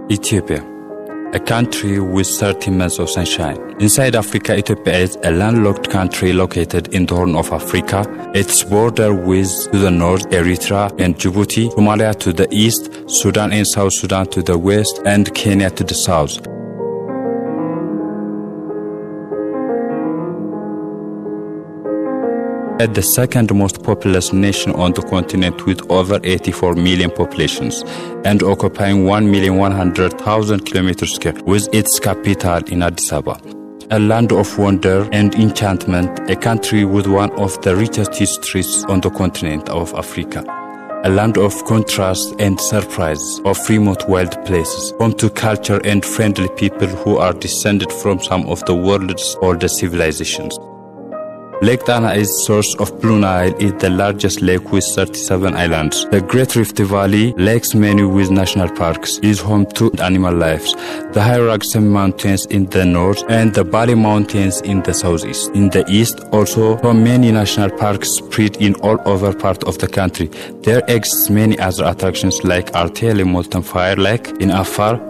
Ethiopia, a country with 30 months of sunshine. Inside Africa, Ethiopia is a landlocked country located in the Horn of Africa. Its border with to the north Eritrea and Djibouti, Somalia to the east, Sudan and South Sudan to the west, and Kenya to the south. At the second most populous nation on the continent with over 84 million populations and occupying 1,100,000 kilometers square with its capital in Addis Ababa. A land of wonder and enchantment, a country with one of the richest histories on the continent of Africa. A land of contrast and surprise, of remote wild places, home to culture and friendly people who are descended from some of the world's oldest civilizations. Lake Tana is source of Blue Nile, is the largest lake with 37 islands. The Great Rift Valley, lakes many with national parks, is home to animal lives. The high Ragsem Mountains in the north and the Bali Mountains in the southeast. In the east, also from many national parks spread in all over part of the country. There exist many other attractions like Artele Molten Fire Lake in Afar,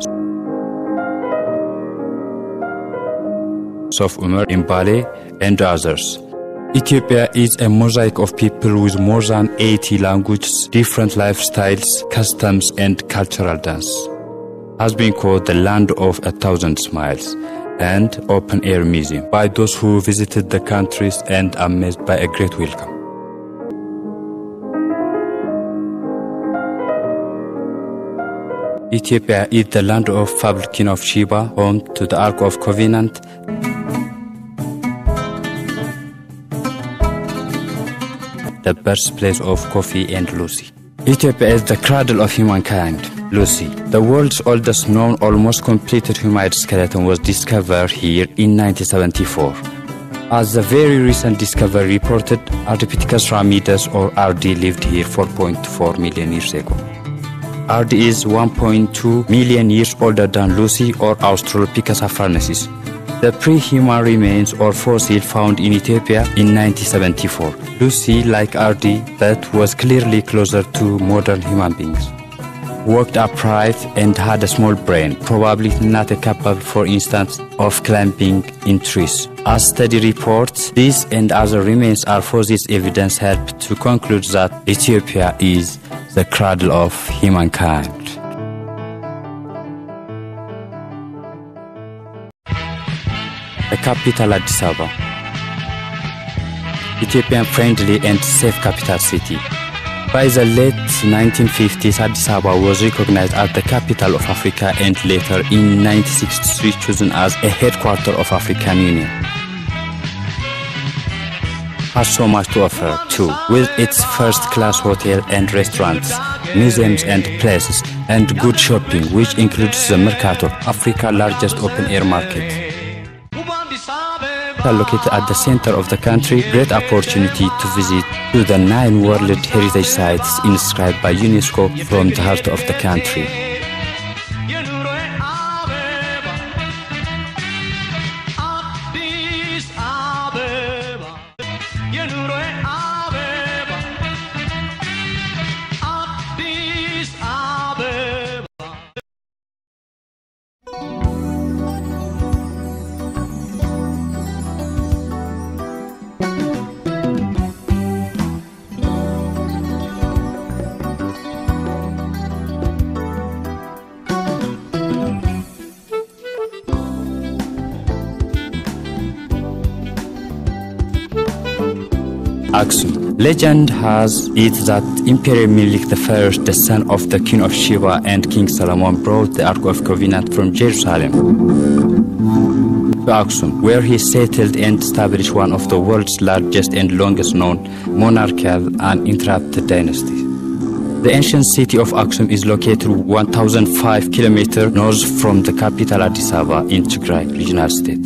Sof Umar in Bali, and others. Ethiopia is a mosaic of people with more than 80 languages, different lifestyles, customs, and cultural dance. Has been called the land of 1,000 smiles and open-air museum by those who visited the countries and amazed by a great welcome. Ethiopia is the land of fabled King of Sheba, home to the Ark of Covenant, the birthplace of Kofi and Lucy. Ethiopia is the cradle of humankind. Lucy, the world's oldest known almost completed humanoid skeleton, was discovered here in 1974. As the very recent discovery reported, Ardipithecus ramidus or RD lived here 4.4 million years ago. RD is 1.2 million years older than Lucy or Australopithecus afarensis. The pre-human remains or fossil found in Ethiopia in 1974. Lucy, like RD, but was clearly closer to modern human beings. Walked upright and had a small brain, probably not capable, for instance, of climbing in trees. As study reports, these and other remains are fossils evidence help to conclude that Ethiopia is the cradle of humankind. The capital Addis Ababa, Ethiopian friendly and safe capital city. By the late 1950s, Addis Ababa was recognized as the capital of Africa and later in 1963 chosen as a headquarter of African Union. Has so much to offer too, with its first-class hotel and restaurants, museums and places, and good shopping, which includes the Mercato, Africa's largest open-air market. Located at the center of the country, great opportunity to visit to the 9 World Heritage Sites inscribed by UNESCO from the heart of the country. Aksum. Legend has it that Emperor Menelik I, the son of the King of Sheba and King Solomon, brought the Ark of Covenant from Jerusalem to Aksum, where he settled and established one of the world's largest and longest known monarchical and uninterrupted dynasties. The ancient city of Aksum is located 1,005 kilometers north from the capital Addis Ababa in Tigray regional state.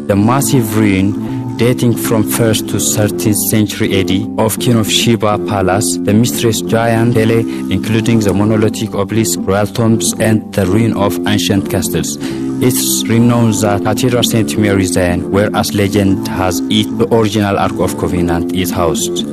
The massive ruin dating from 1st to 13th century AD of King of Sheba Palace, the mysterious giant Pele, including the monolithic obelisk, royal tombs, and the ruin of ancient castles. It's renowned that Cathedral St. Mary Zion, where as legend has it, the original Ark of Covenant is housed.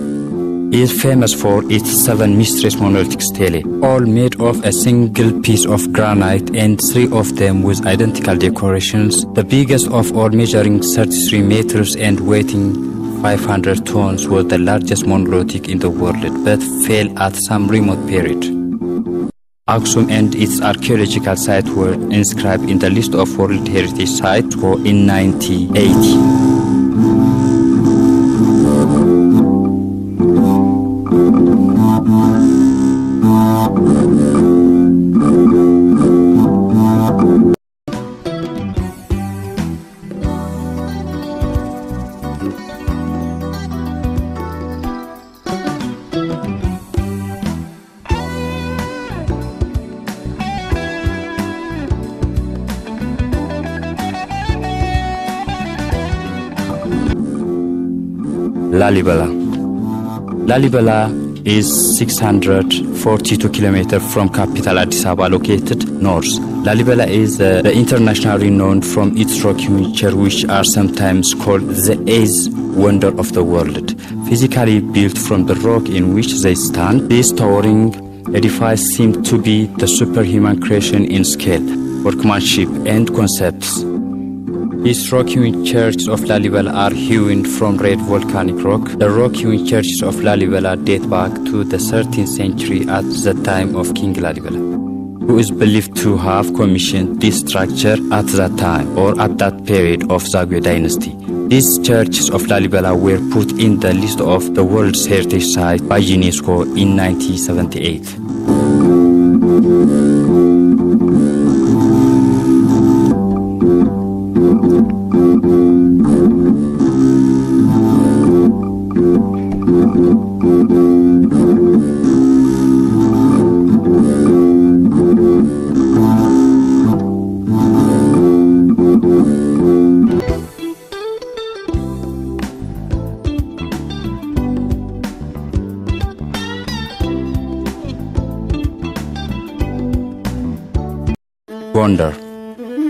is famous for its 7 mysterious monolithic stelae, all made of a single piece of granite and 3 of them with identical decorations. The biggest of all, measuring 33 meters and weighing 500 tons, was the largest monolithic in the world, but fell at some remote period. Aksum and its archaeological site were inscribed in the list of World Heritage Sites in 1980. Lalibela is 642 kilometers from capital Addis Ababa, located north. Lalibela is the internationally known from its rock features, which are sometimes called the 8th wonder of the world. Physically built from the rock in which they stand, these towering edifices seem to be the superhuman creation in scale, workmanship, and concepts. These rock-hewn churches of Lalibela are hewn from red volcanic rock. The rock-hewn churches of Lalibela date back to the 13th century at the time of King Lalibela, who is believed to have commissioned this structure at that time or at that period of Zagwe dynasty. These churches of Lalibela were put in the list of the World Heritage Site by UNESCO in 1978.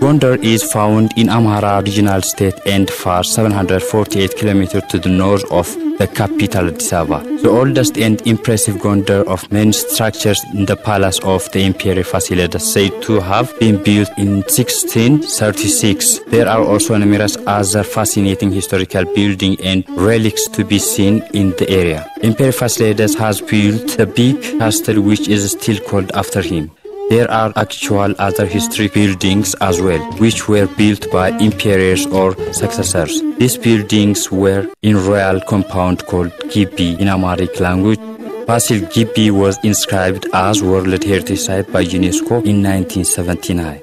Gondar is found in Amhara regional state and far 748 kilometers to the north of the capital Addis Ababa. The oldest and impressive Gondar of many structures in the palace of the Imperial Fasilides, said to have been built in 1636. There are also numerous other fascinating historical buildings and relics to be seen in the area. Imperial Fasilides has built the big castle which is still called after him. There are actual other historic buildings as well, which were built by emperors or successors. These buildings were in royal compound called Gibbi in Amharic language. Fasil Gibbi was inscribed as World Heritage Site by UNESCO in 1979.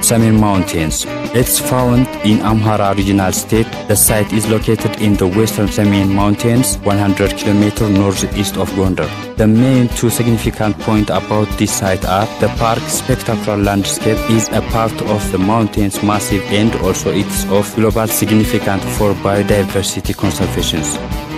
Samin Mountains. It's found in Amhara regional state. The site is located in the western Samin Mountains, 100 km northeast of Gondar. The main two significant points about this site are the park's spectacular landscape is a part of the mountain's massive and also it's of global significance for biodiversity conservation.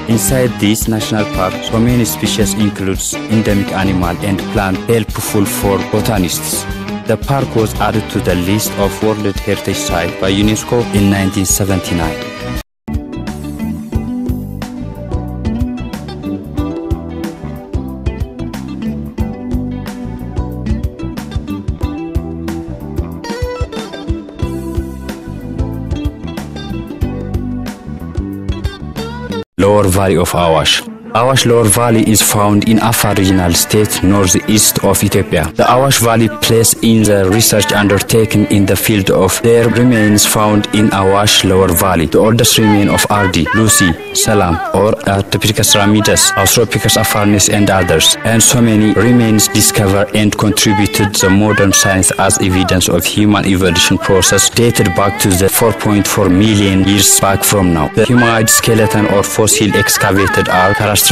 Inside this national park, so many species includes endemic animal and plant helpful for botanists. The park was added to the list of World Heritage Sites by UNESCO in 1979. Lower Valley of Awash. Awash Lower Valley is found in Afar regional state, northeast of Ethiopia. The Awash Valley plays in the research undertaken in the field of their remains found in Awash Lower Valley. The oldest remain of Ardi, Lucy, Salam, or Artopithecus ramidus, Australopithecus afarensis, and others, and so many remains discovered and contributed to modern science as evidence of human evolution process dated back to the 4.4 million years back from now. The humanoid skeleton or fossil excavated are characteristics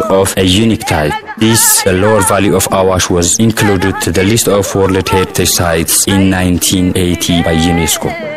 of a unique type. This, the lower valley of Awash, was included to the list of World Heritage Sites in 1980 by UNESCO.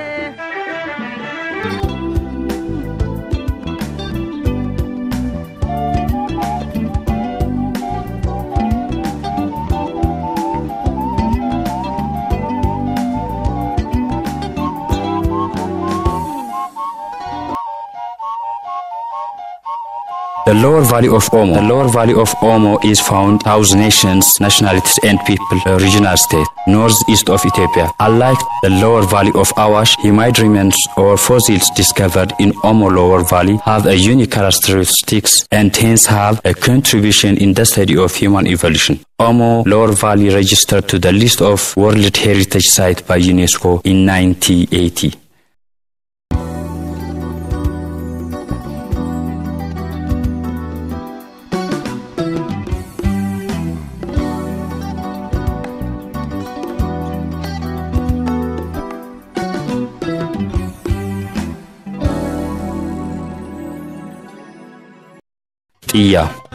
The lower valley of Omo. The lower valley of Omo is found 1,000 nations, nationalities and people, a regional state, northeast of Ethiopia. Unlike the lower valley of Awash, humanoid remains or fossils discovered in Omo lower valley have a unique characteristics and hence have a contribution in the study of human evolution. Omo lower valley registered to the list of World Heritage Site by UNESCO in 1980.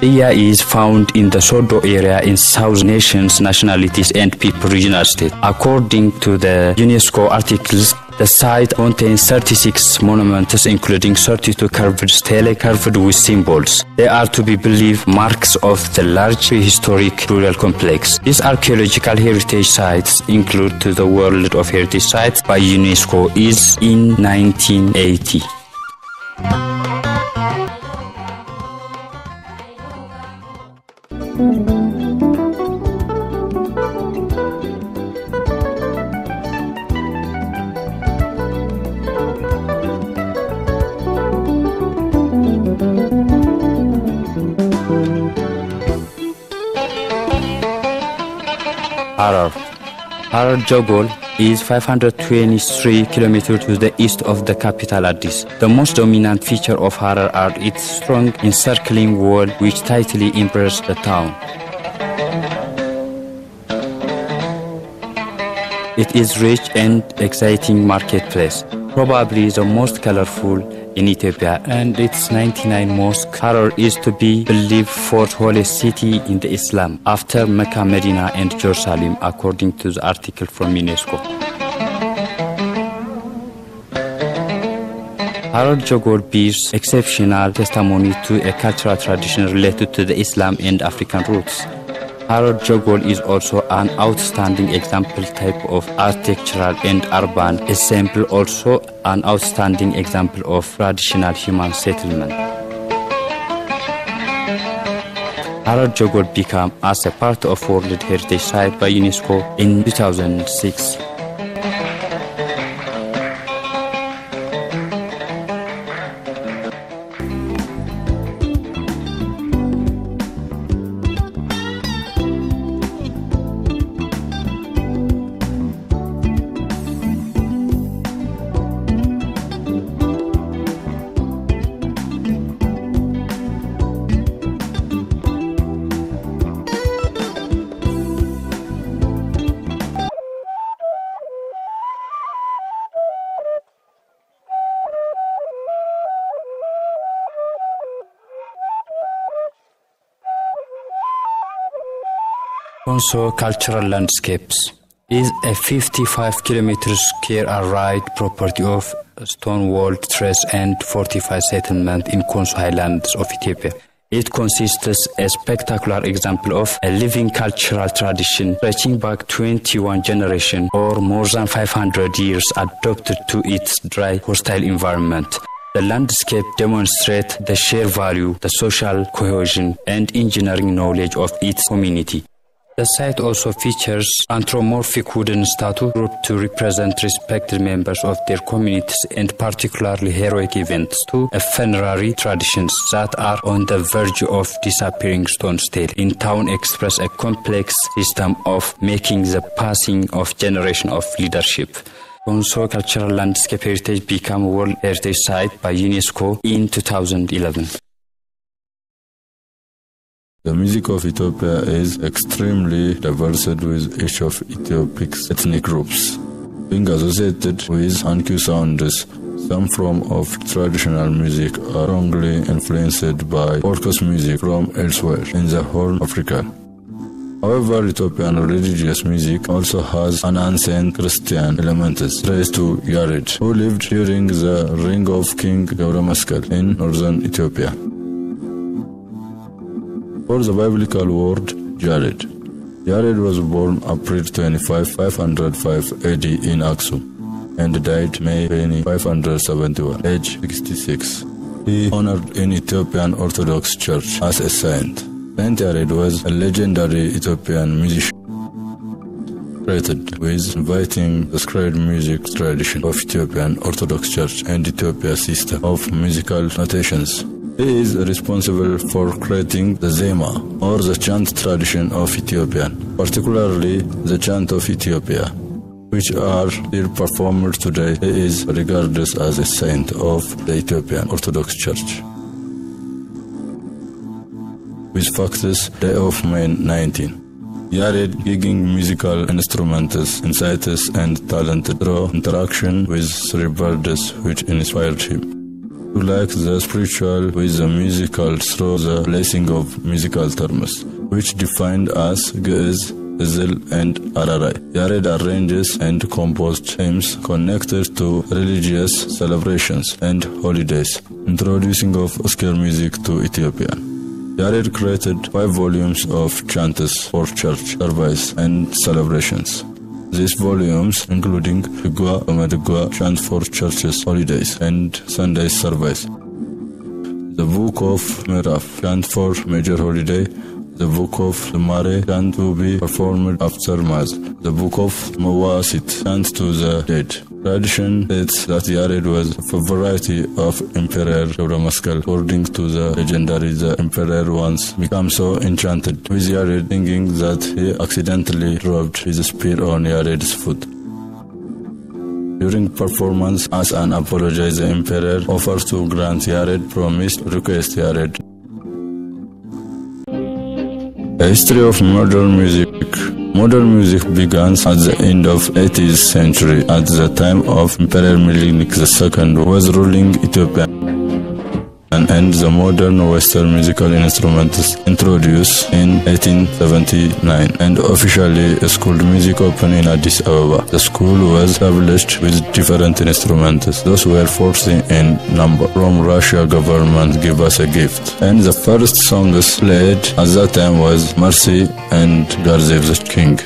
Iya is found in the Sodo area in South Nations, nationalities and people regional state. According to the UNESCO articles, the site contains 36 monuments including 32 carved stelae carved with symbols. They are to be believed marks of the large prehistoric rural complex. These archaeological heritage sites include to the World of Heritage Sites by UNESCO is in 1980. Harar Jogol is 523 kilometers to the east of the capital Addis. The most dominant feature of Harar are its strong encircling wall which tightly embraces the town. It is rich and exciting marketplace, probably the most colorful in Ethiopia, and its 99 mosques. Harar is to be believed fourth holiest city in the Islam after Mecca, Medina and Jerusalem, according to the article from UNESCO. Harar Jogol bears exceptional testimony to a cultural tradition related to the Islam and African roots. Harar Jogol is also an outstanding example type of architectural and urban ensemble, also an outstanding example of traditional human settlement. Harar Jogol became as a part of World Heritage Site by UNESCO in 2006. Konso Cultural Landscapes is a 55 kilometers square aride property of stone-walled terrace and fortified settlement in Konso Highlands of Ethiopia. It consists a spectacular example of a living cultural tradition stretching back 21 generations or more than 500 years adapted to its dry, hostile environment. The landscape demonstrates the shared value, the social cohesion, and engineering knowledge of its community. The site also features anthropomorphic wooden statue grouped to represent respected members of their communities and particularly heroic events to funerary traditions that are on the verge of disappearing. Stone stele in town express a complex system of making the passing of generation of leadership. Konso Cultural Landscape Heritage became World Heritage Site by UNESCO in 2011. The music of Ethiopia is extremely diverse with each of Ethiopia's ethnic groups, being associated with Anki sounds. Some forms of traditional music are strongly influenced by orchestra music from elsewhere in the Horn of Africa. However, Ethiopian religious music also has an ancient Christian elements traced to Yared, who lived during the reign of King Gebra Meskel in northern Ethiopia. For the biblical word Jared. Jared was born April 25, 505 AD in Aksum and died May 20, 571, age 66. he honored in Ethiopian Orthodox Church as a saint. Saint Yared was a legendary Ethiopian musician credited with inviting the sacred music tradition of Ethiopian Orthodox Church and Ethiopia's system of musical notations. He is responsible for creating the Zema, or the chant tradition of Ethiopian, particularly the chant of Ethiopia, which are still performed today. He is regarded as a saint of the Ethiopian Orthodox Church. With facts, day of May 19. Yared gigging musical instruments, insights and talent through interaction with cerebrals which inspired him. To like the spiritual with the musical through the placing of musical terms, which defined as Ge'ez, Ezel and Ararai. Yared arranges and composed hymns connected to religious celebrations and holidays, introducing of Oscar music to Ethiopia. Yared created 5 volumes of chants for church service and celebrations. These volumes, including Igwa Omedgwa chant for churches, holidays, and Sunday service. The Book of Miraf chant for major holiday. The Book of Mare chant to be performed after Mass. The Book of Mawasit chant to the dead. Tradition states that Yared was a variety of Emperor Gebremaskal. According to the legendary, the Emperor once became so enchanted with Yared thinking that he accidentally dropped his spear on Yared's foot. During performance, as an apology, the Emperor offered to grant Yared promised request Yared. The history of modern music. Modern music began at the end of 18th century, at the time of Emperor Menelik II was ruling Ethiopia, and the modern Western musical instruments introduced in 1879, and officially a school music opened in Addis Ababa. The school was established with different instruments. Those were 40 in number. From Russia government gave us a gift, and the first songs played at that time was Mercy and God Save the King.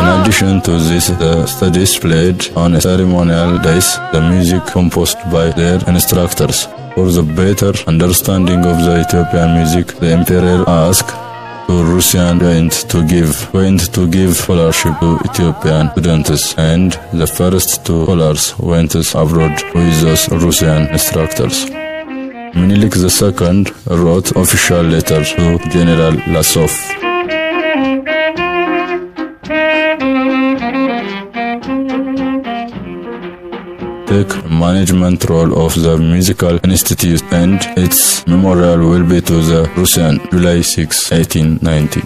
In addition to this, the studies played on ceremonial days the music composed by their instructors. For the better understanding of the Ethiopian music, the emperor asked to Russian went to give scholarship to Ethiopian students, and the first 2 scholars went abroad with those Russian instructors. Menelik II wrote official letter to General Lasov. Take management role of the musical institute, and its memorial will be to the Russian July 6, 1890.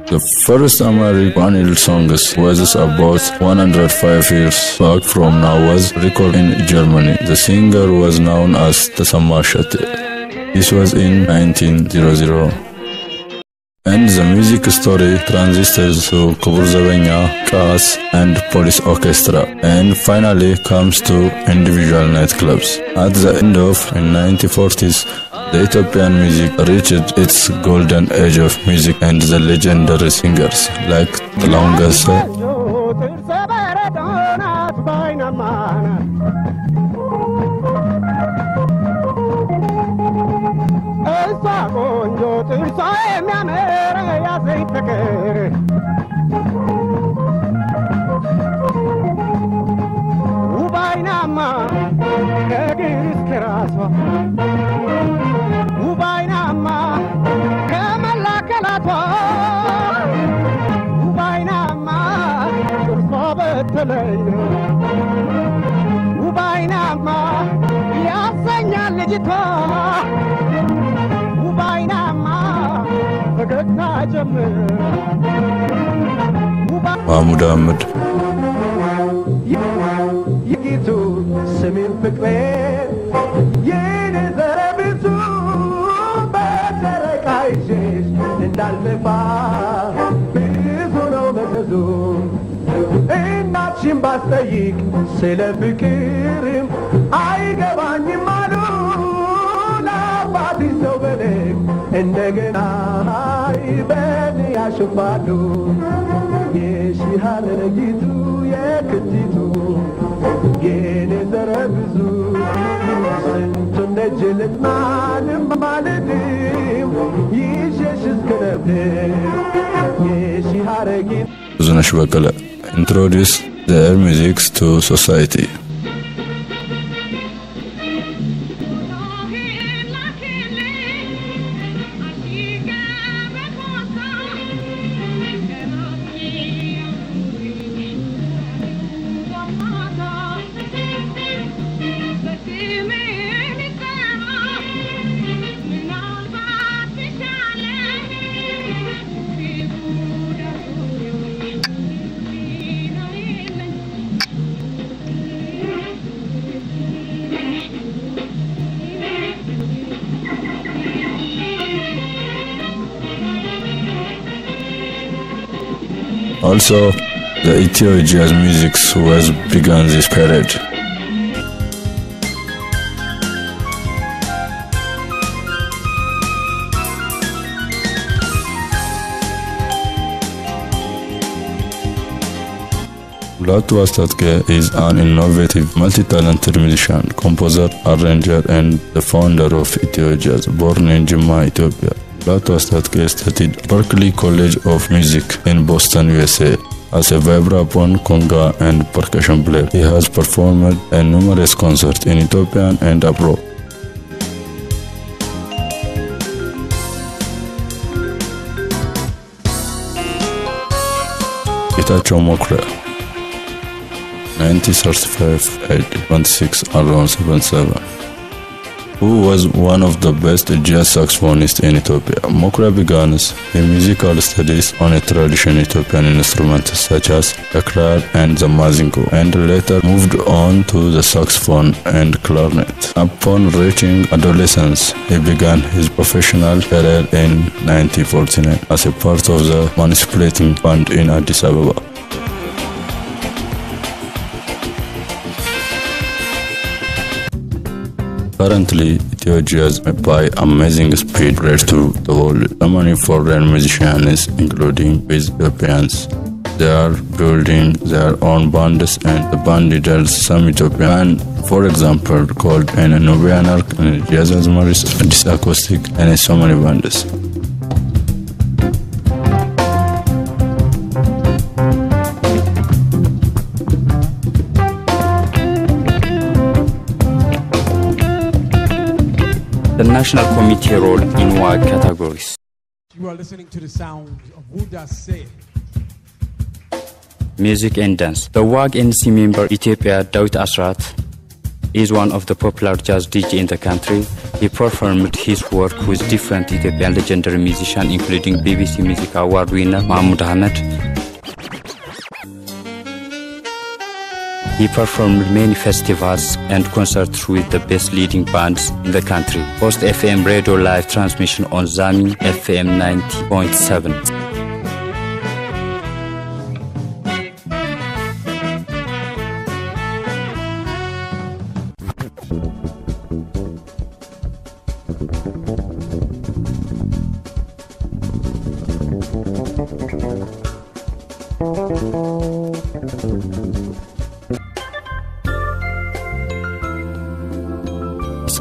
The first American song was about 105 years back from now, was recorded in Germany. The singer was known as Tasamma Shate. This was in 1900. And the music story transistors to Kubur Zabenya, Kas, and police orchestra, and finally comes to individual nightclubs. At the end of the 1940s, the Ethiopian music reached its golden age of music, and the legendary singers like Talongas, Mahmoud Ahmed. Bastaik sele fikirim aygebanim malu la badi sobelek endegena بني يشفالو يشيهال رجيتو يكتيتو يني زربزو سنتو نجل المعلم مالديم يشيش سكربديم يشيهال رجيتو Zunash Bakala introduce their music to society. Also, the Ethiopian jazz music was begun this period. Mulatu Astatke is an innovative, multi-talented musician, composer, arranger, and the founder of Ethiopian Jazz, born in Jimma, Ethiopia. Mulatu Astatke studied Berklee College of Music in Boston, USA. As a vibraphone, conga, and percussion player, he has performed at numerous concerts in Ethiopia and abroad. Itacho Mokra 1935 at 26 around 77, who was one of the best jazz saxophonists in Ethiopia. Mokra began his musical studies on a traditional Ethiopian instruments such as the krar and the mazingo, and later moved on to the saxophone and clarinet. Upon reaching adolescence, he began his professional career in 1949 as a part of the Municipality Band in Addis Ababa. Currently, Ethiopian jazz by amazing speed spread to the world. So many foreign musicians, including with Ethiopians, they are building their own bands, and the band leaders some Ethiopian, for example, called an Nubian jazz maris, this acoustic, and so many bands. The National Committee role in WAG categories. You are listening to the sound of Wuda Say. Music and dance. The Wag Nc member Ethiopia Dawit Asrat is one of the popular jazz DJ in the country. He performed his work with different Ethiopian legendary musicians, including BBC Music Award winner Mahmoud Ahmed. He performed many festivals and concerts with the best leading bands in the country. Post FM radio live transmission on Zami FM 90.7.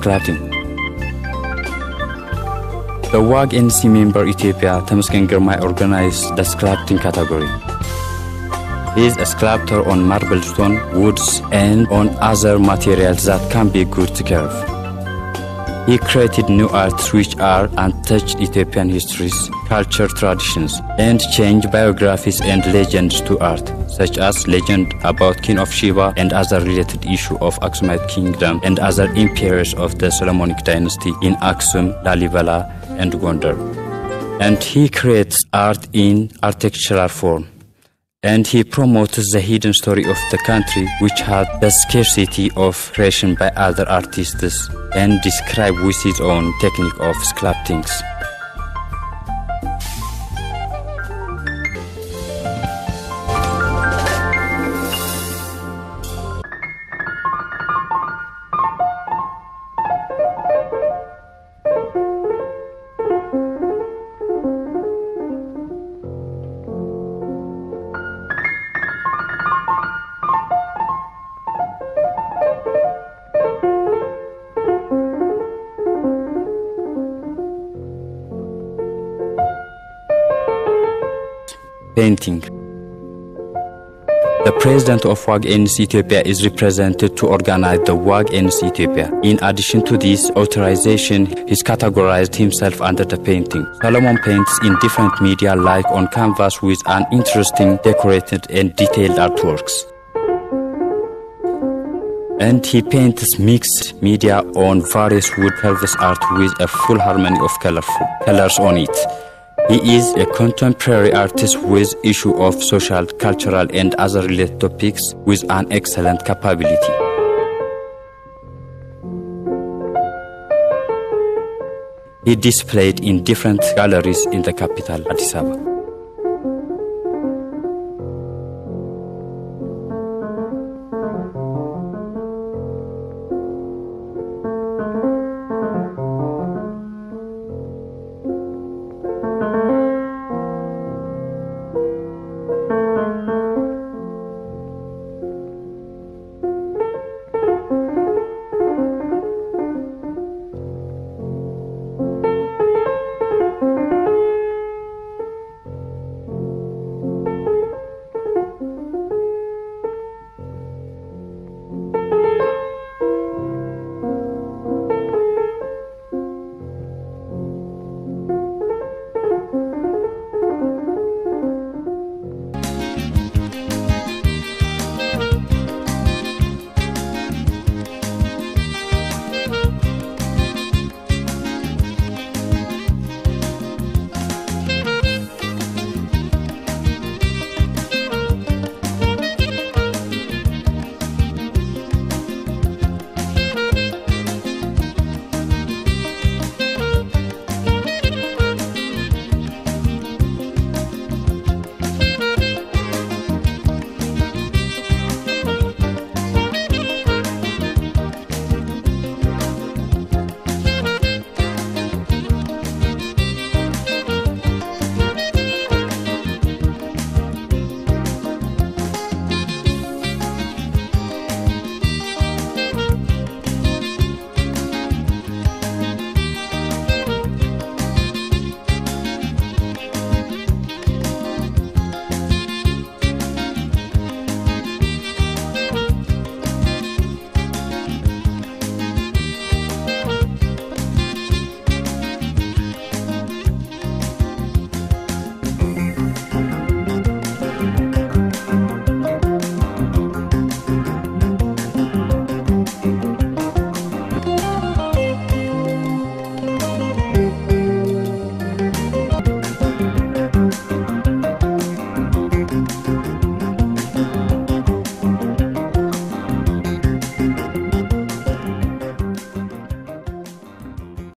Sculpting. The Wag Nc member Ethiopia Temesgen Girmay organized the sculpting category. He is a sculptor on marble stone, woods, and on other materials that can be good to carve. He created new arts which are untouched Ethiopian histories, culture, traditions, and changed biographies and legends to art, such as legend about King of Sheba and other related issue of Aksumite Kingdom and other emperors of the Solomonic dynasty in Aksum, Lalibela, and Gondar. And he creates art in architectural form. And he promotes the hidden story of the country, which had the scarcity of creation by other artists, and describe with his own technique of sculpting. Painting. The president of Wag Nc Ethiopia is represented to organize the Wag Nc Ethiopia. In addition to this authorization, he's categorized himself under the painting. Solomon paints in different media like on canvas with an interesting decorated and detailed artworks. And he paints mixed media on various wood pelvis art with a full harmony of colors on it. He is a contemporary artist with issue of social, cultural, and other related topics with an excellent capability. He displayed in different galleries in the capital, Addis Ababa.